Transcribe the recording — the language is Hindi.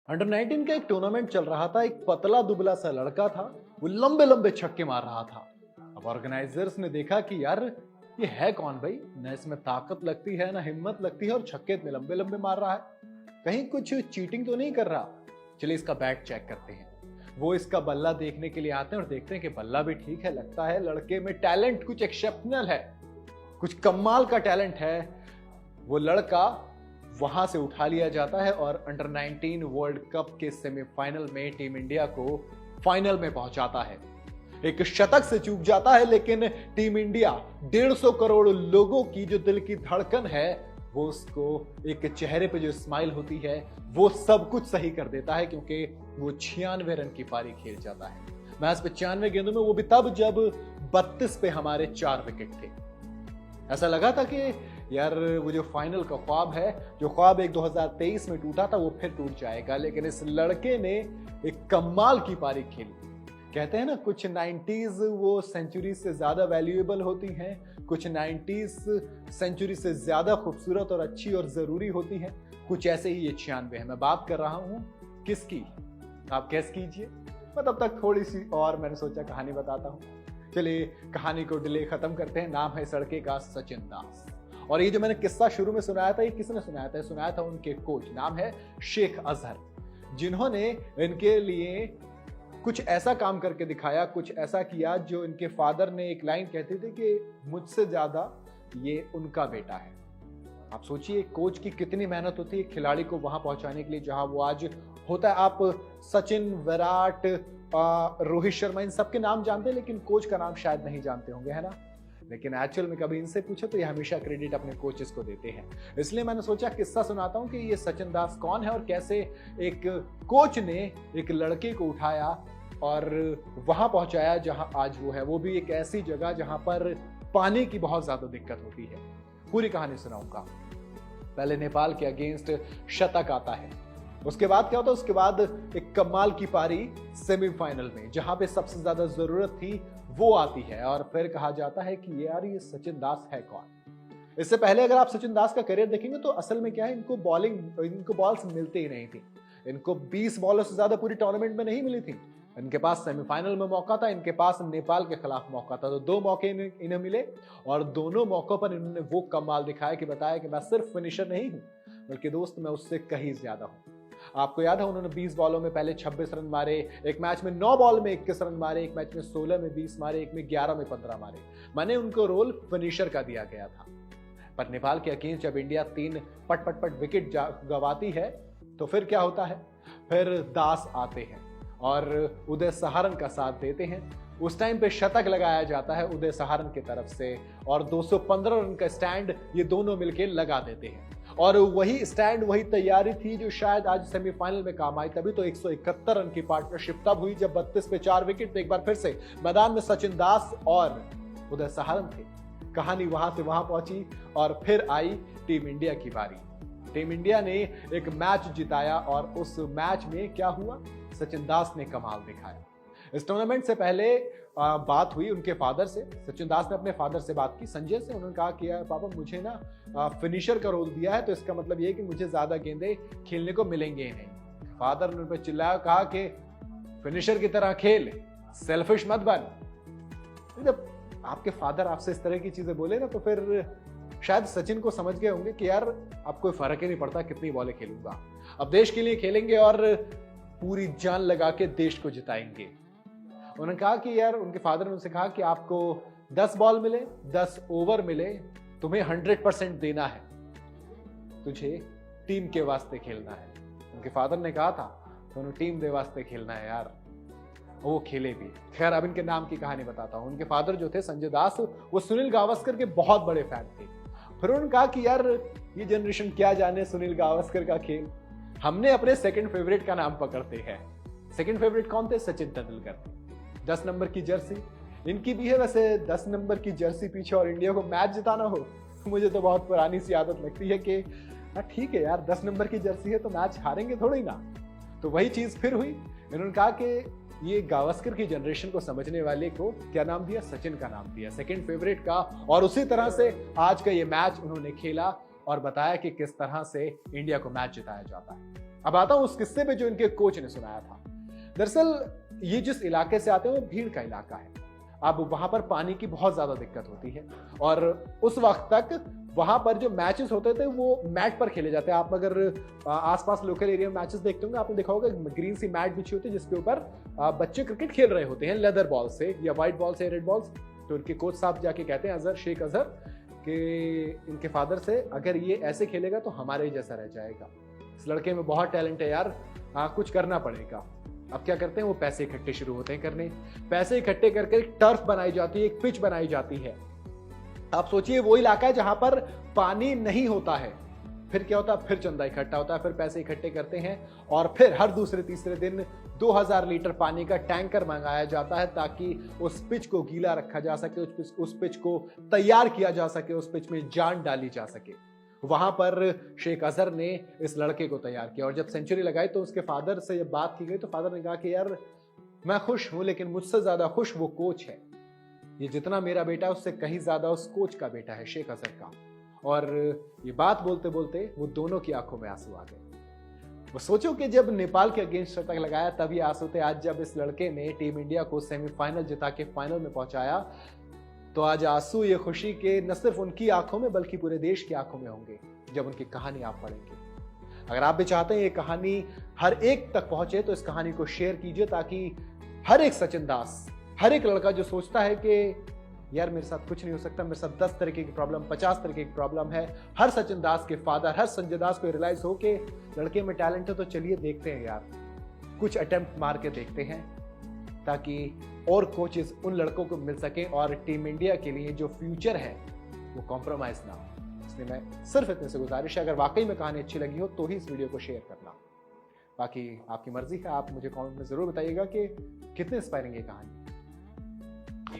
अंडर 19 का एक टूर्नामेंट चल रहा था। एक पतला दुबला सा लड़का था, वो लंबे लंबे छक्के मार रहा था। अब ऑर्गेनाइजर्स ने देखा कि यार ये है कौन भाई, न इसमें ताकत लगती है ना हिम्मत लगती है और छक्के इतने लंबे लंबे मार रहा है, कहीं कुछ चीटिंग तो नहीं कर रहा। चलिए इसका बैट चेक करते हैं। वो इसका बल्ला देखने के लिए आते हैं और देखते हैं कि बल्ला भी ठीक है, लगता है लड़के में टैलेंट कुछ एक्सेप्शनल है, कुछ कमाल का टैलेंट है। वो लड़का वहां से उठा लिया जाता है और अंडर 19 वर्ल्ड कप के सेमीफाइनल में टीम इंडिया को फाइनल में पहुंचाता है। एक शतक से चूक जाता है, लेकिन टीम इंडिया 150 करोड़ लोगों की जो दिल की धड़कन है, वो उसको एक चेहरे पे जो स्माइल होती है वो सब कुछ सही कर देता है, क्योंकि वो 96 रन की पारी खेल जाता है। मैच पे 96 गेंदों में, वो भी तब जब 32 पे हमारे 4 विकेट थे। ऐसा लगा था कि यार वो जो फाइनल का ख्वाब है, जो ख्वाब एक 2023 में टूटा था, वो फिर टूट जाएगा। लेकिन इस लड़के ने एक कमाल की पारी खेली। कहते हैं ना, कुछ 90s वो सेंचुरी से ज्यादा वैल्यूएबल होती हैं, कुछ 90s सेंचुरी से ज्यादा खूबसूरत और अच्छी और जरूरी होती हैं। कुछ ऐसे ही ये 96 है। मैं बात कर रहा हूं किसकी, आप कैस कीजिए। मैं तब तक थोड़ी सी और मैंने सोचा कहानी बताता हूं। चलिए कहानी को डिले खत्म करते हैं। नाम है इस लड़के का सचिन दास। और ये जो मैंने किस्सा शुरू में सुनाया था, ये किसने सुनाया था? सुनाया था उनके कोच, नाम है शेख अजहर, जिन्होंने इनके लिए कुछ ऐसा काम करके दिखाया, कुछ ऐसा किया जो इनके फादर ने एक लाइन कहते थे कि मुझसे ज्यादा ये उनका बेटा है। आप सोचिए कोच की कितनी मेहनत होती है खिलाड़ी को वहां पहुंचाने के लिए जहां वो आज होता है। आप सचिन, विराट, रोहित शर्मा, इन सबके नाम जानते हैं, लेकिन कोच का नाम शायद नहीं जानते होंगे, है ना। लेकिन एक्चुअल में कभी इनसे पूछो तो ये हमेशा क्रेडिट अपने कोचेस को देते हैं। इसलिए मैंने सोचा किस्सा सुनाता हूं कि ये सचिन दास कौन है और कैसे एक कोच ने एक लड़के को उठाया और वहां पहुंचाया जहां आज वो है, वो भी एक ऐसी जगह जहां पर पानी की बहुत ज्यादा दिक्कत होती है। पूरी कहानी सुनाऊंगा। पहले नेपाल के अगेंस्ट शतक आता है, उसके बाद क्या होता है? उसके बाद एक कमाल की पारी सेमीफाइनल में, जहां पे सबसे ज्यादा जरूरत थी वो आती है। और फिर कहा जाता है कि यार ये सचिन दास है कौन। इससे पहले अगर आप सचिन दास का करियर देखेंगे तो असल में क्या है, इनको बॉल्स मिलते ही नहीं थी। इनको 20 बॉलों से ज्यादा पूरी टूर्नामेंट में नहीं मिली थी। इनके पास सेमीफाइनल में मौका था, इनके पास नेपाल के खिलाफ मौका था, तो 2 मौके इन्हें मिले और दोनों मौकों पर इन्होंने वो कमाल दिखाया कि बताया कि मैं सिर्फ फिनिशर नहीं हूं, बल्कि दोस्त मैं उससे कहीं ज्यादा हूं। आपको याद है उन्होंने 20 बॉलों में पहले 26 रन मारे, एक मैच में 9 बॉल में 21 रन मारे, एक मैच में 16 में 20 मारे, एक में 11 में 15 मारे। माने उनको रोल फिनिशर का दिया गया था। पर नेपाल के अगेंस्ट जब इंडिया 3 पट विकेट गवाती है तो फिर क्या होता है? फिर दास आते हैं और उदय सहारन का साथ देते हैं। उस टाइम पे शतक लगाया जाता है उदय सहारन की तरफ से और 215 रन का स्टैंड ये दोनों मिलकर लगा देते हैं। और वही स्टैंड, वही तैयारी थी जो शायद आज सेमीफाइनल में काम आई। तभी तो 171 रन की पार्टनरशिप तब हुई जब 32 पे 4 विकेट थे। एक बार फिर से मैदान में सचिन दास और उदय सहारन थे। कहानी वहां से वहां पहुंची और फिर आई टीम इंडिया की बारी। टीम इंडिया ने एक मैच जिताया और उस मैच में क्या हुआ? सचिन दास ने कमाल दिखाया। इस टूर्नामेंट से पहले बात हुई उनके फादर से। सचिन दास ने अपने फादर से बात की, संजय से। उन्होंने कहा कि यार पापा मुझे ना फिनिशर का रोल दिया है, तो इसका मतलब ये है कि मुझे ज्यादा गेंदे खेलने को मिलेंगे ही नहीं। फादर ने उन पर चिल्लाया, कहा कि फिनिशर की तरह खेल, सेल्फिश मत बन। जब आपके फादर आपसे इस तरह की चीजें बोले ना, तो फिर शायद सचिन को समझ गए होंगे कि यार अब कोई फर्क ही नहीं पड़ता कितनी बॉलें खेलूंगा, अब देश के लिए खेलेंगे और पूरी जान लगा के देश को जिताएंगे। उन्होंने कहा कि यार, उनके फादर ने उनसे कहा कि आपको 10 बॉल मिले, 10 ओवर मिले, तुम्हें 100% देना है, तुझे टीम के वास्ते खेलना है। उनके फादर ने कहा था दोनों टीम के वास्ते खेलना है यार, वो खेले भी। खैर अब इनके नाम की कहानी बताता हूं। उनके फादर जो थे संजय दास, वो सुनील गावस्कर के बहुत बड़े फैन थे। फिर उन्होंने कहा कि यार ये जनरेशन क्या जाने सुनील गावस्कर का खेल, हमने अपने सेकंड फेवरेट का नाम पकड़ते हैं। सेकंड फेवरेट कौन थे? सचिन तेंदुलकर। 10 नंबर की जर्सी इनकी भी है। वैसे 10 नंबर की जर्सी पीछे और इंडिया को मैच जिताना हो, मुझे तो बहुत पुरानी सी आदत लगती है कि ठीक है यार, 10 नंबर की जर्सी है तो मैच हारेंगे थोड़ी ना। तो वही चीज फिर हुई। इन्होंने कहा कि ये गावस्कर की जनरेशन को समझने वाले को क्या नाम दिया? सचिन का नाम दिया, सेकंड फेवरेट का। और उसी तरह से आज का ये मैच उन्होंने खेला और बताया कि किस तरह से इंडिया को मैच जिताया जाता है। अब आता हूं उस किस्से पे जो इनके कोच ने सुनाया था। दरअसल ये जिस इलाके से आते हैं वो भीड़ का इलाका है। अब वहां पर पानी की बहुत ज्यादा दिक्कत होती है और उस वक्त तक वहां पर जो मैचेस होते थे वो मैट पर खेले जाते हैं। आप अगर आसपास लोकल एरिया में मैचेस देखते होंगे, आपने देखा होगा ग्रीन सी मैट बिछी होती है जिसके ऊपर बच्चे क्रिकेट खेल रहे होते हैं लेदर बॉल से या व्हाइट बॉल से, रेड बॉल से। तो उनके कोच साहब जाके कहते हैं अजहर, शेख अजहर, कि इनके फादर से, अगर ये ऐसे खेलेगा तो हमारे जैसा रह जाएगा, इस लड़के में बहुत टैलेंट है यार, कुछ करना पड़ेगा। अब क्या करते हैं, वो पैसे इकट्ठे शुरू होते हैं करने। पैसे इकट्ठे करके एक टर्फ बनाई जाती है, एक पिच बनाई जाती है। आप सोचिए वो इलाका है जहां पर पानी नहीं होता है, फिर क्या होता है, फिर चंदा इकट्ठा होता है, फिर पैसे इकट्ठे करते हैं और फिर हर दूसरे तीसरे दिन 2000 लीटर पानी का टैंकर मंगाया जाता है ताकि उस पिच को गीला रखा जा सके, उस पिच को तैयार किया जा सके, उस पिच में जान डाली जा सके। वहां पर शेख अजहर ने इस लड़के को तैयार किया और जब सेंचुरी लगाई तो उसके फादर से जब बात की गई तो फादर ने कहा कि यार मैं खुश हूं, लेकिन मुझसे ज्यादा खुश वो कोच है। ये जितना मेरा बेटा है उससे कहीं ज्यादा उस कोच का बेटा है, शेख अजहर का। और ये बात बोलते बोलते वो दोनों की आंखों में आंसू आ गए। वो सोचो कि जब नेपाल के अगेंस्ट शतक लगाया तब ये आंसू थे। आज जब इस लड़के ने टीम इंडिया को सेमीफाइनल जिता के फाइनल में पहुंचाया तो आज आंसू ये खुशी के न सिर्फ उनकी आंखों में बल्कि पूरे देश की आंखों में होंगे जब उनकी कहानी आप पढ़ेंगे। अगर आप भी चाहते हैं ये कहानी हर एक तक पहुंचे तो इस कहानी को शेयर कीजिए ताकि हर एक सचिन दास, हर एक लड़का जो सोचता है कि यार मेरे साथ कुछ नहीं हो सकता, मेरे साथ 10 तरीके की प्रॉब्लम, 50 तरीके की प्रॉब्लम है, हर सचिन दास के फादर, हर संजय दास को रियलाइज हो कि लड़के में टैलेंट है तो चलिए देखते हैं यार, कुछ अटेम्प्ट मार के देखते हैं ताकि और कोचेस उन लड़कों को मिल सके और टीम इंडिया के लिए जो फ्यूचर है वो कॉम्प्रोमाइज ना हो। इसलिए मैं सिर्फ इतने से गुजारिश है, अगर वाकई में कहानी अच्छी लगी हो तो ही इस वीडियो को शेयर करना। बाकी आपकी मर्जी है, आप मुझे कमेंट में जरूर बताइएगा कि कितनी इंस्पायरिंग है कहानी।